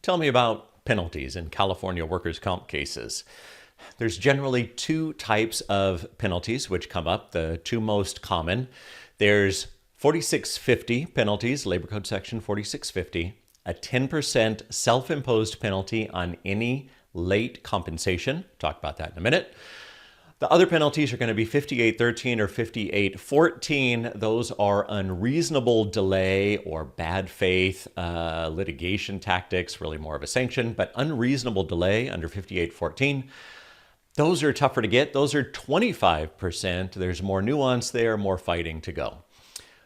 Tell me about penalties in California workers' comp cases. There's generally two types of penalties which come up, the two most common. There's 4650 penalties, Labor Code Section 4650, a 10% self-imposed penalty on any late compensation. Talk about that in a minute. The other penalties are going to be 5813 or 5814. Those are unreasonable delay or bad faith litigation tactics, really more of a sanction, but unreasonable delay under 5814. Those are tougher to get. Those are 25%. There's more nuance there, more fighting to go.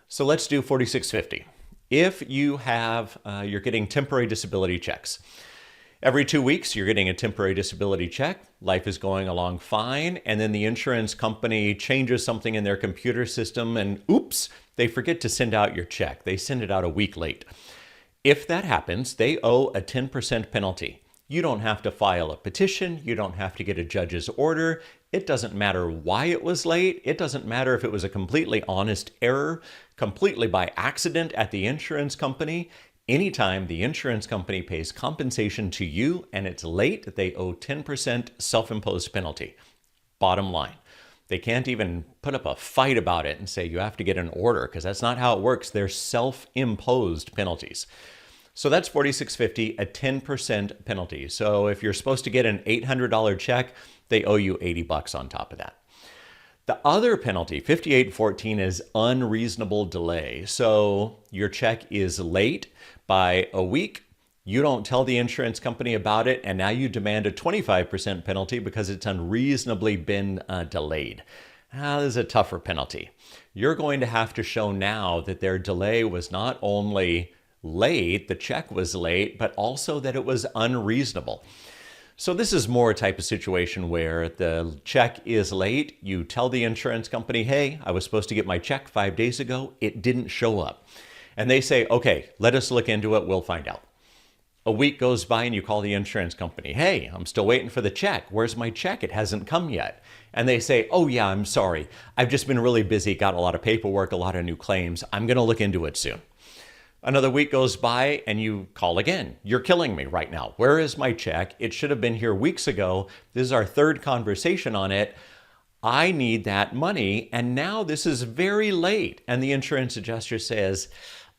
So let's do 4650. If you have, you're getting temporary disability checks. Every 2 weeks, you're getting a temporary disability check. Life is going along fine. And then the insurance company changes something in their computer system and oops, they forget to send out your check. They send it out a week late. If that happens, they owe a 10% penalty. You don't have to file a petition. You don't have to get a judge's order. It doesn't matter why it was late. It doesn't matter if it was a completely honest error, completely by accident at the insurance company. Anytime the insurance company pays compensation to you and it's late, they owe 10% self-imposed penalty. Bottom line. They can't even put up a fight about it and say you have to get an order because that's not how it works. They're self-imposed penalties. So that's 4650, a 10% penalty. So if you're supposed to get an $800 check, they owe you $80 on top of that. The other penalty, 5814, is unreasonable delay. So your check is late by a week. You don't tell the insurance company about it, and now you demand a 25% penalty because it's unreasonably been delayed. This is a tougher penalty. You're going to have to show now that their delay was not only late, the check was late, but also that it was unreasonable. So this is more a type of situation where the check is late. You tell the insurance company, hey, I was supposed to get my check 5 days ago. It didn't show up. And they say, okay, let us look into it. We'll find out. A week goes by and you call the insurance company. Hey, I'm still waiting for the check. Where's my check? It hasn't come yet. And they say, oh yeah, I'm sorry. I've just been really busy, got a lot of paperwork, a lot of new claims. I'm going to look into it soon. Another week goes by and you call again. You're killing me right now. Where is my check? It should have been here weeks ago. This is our third conversation on it. I need that money. And now this is very late. And the insurance adjuster says,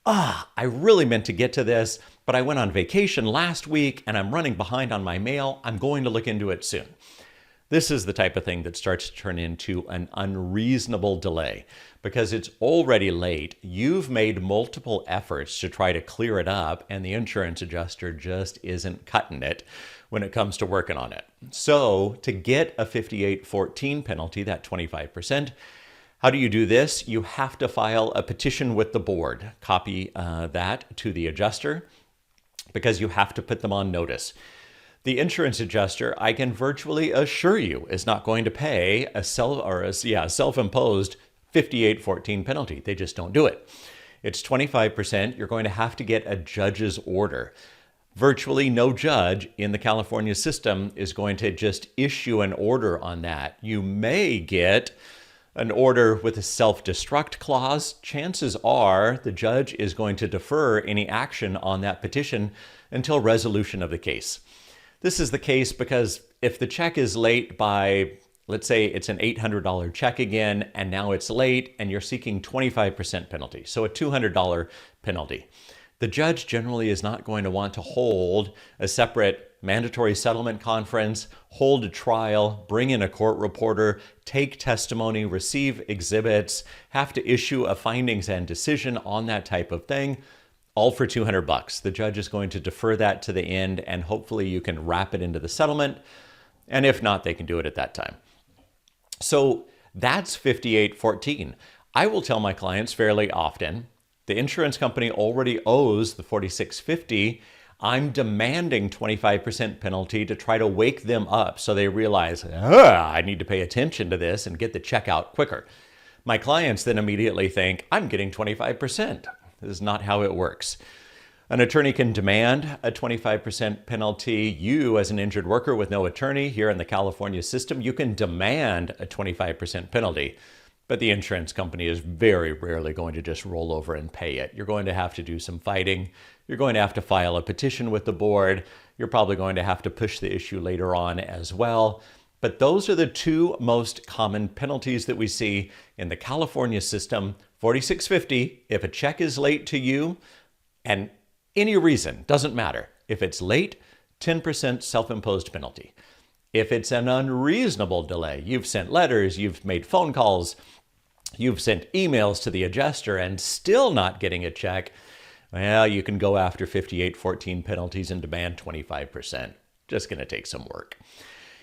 I really meant to get to this, but I went on vacation last week and I'm running behind on my mail. I'm going to look into it soon. This is the type of thing that starts to turn into an unreasonable delay because it's already late. You've made multiple efforts to try to clear it up and the insurance adjuster just isn't cutting it when it comes to working on it. So to get a 5814 penalty, that 25%, how do you do this? You have to file a petition with the board. Copy that to the adjuster because you have to put them on notice. The insurance adjuster, I can virtually assure you, is not going to pay a self-imposed 5814 penalty. They just don't do it. It's 25%. You're going to have to get a judge's order. Virtually no judge in the California system is going to just issue an order on that. You may get an order with a self-destruct clause. Chances are the judge is going to defer any action on that petition until resolution of the case. This is the case because if the check is late by, let's say it's an $800 check again, and now it's late and you're seeking 25% penalty, so a $200 penalty. The judge generally is not going to want to hold a separate mandatory settlement conference, hold a trial, bring in a court reporter, take testimony, receive exhibits, have to issue a findings and decision on that type of thing. All for $200. The judge is going to defer that to the end and hopefully you can wrap it into the settlement. And if not, they can do it at that time. So that's 5814. I will tell my clients fairly often, the insurance company already owes the 4650. I'm demanding 25% penalty to try to wake them up so they realize, I need to pay attention to this and get the check out quicker. My clients then immediately think, I'm getting 25%. This is not how it works. An attorney can demand a 25% penalty. You, as an injured worker with no attorney here in the California system, you can demand a 25% penalty. But the insurance company is very rarely going to just roll over and pay it. You're going to have to do some fighting. you're going to have to file a petition with the board. You're probably going to have to push the issue later on as well. But those are the two most common penalties that we see in the California system. 4650, if a check is late to you, and any reason, doesn't matter. If it's late, 10% self-imposed penalty. If it's an unreasonable delay, you've sent letters, you've made phone calls, you've sent emails to the adjuster and still not getting a check, well, you can go after 5814 penalties and demand 25%. Just going to take some work.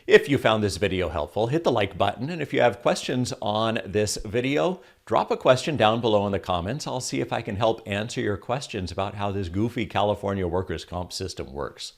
If you found this video helpful, hit the like button, and if you have questions on this video, drop a question down below in the comments. I'll see if I can help answer your questions about how this goofy California workers' comp system works.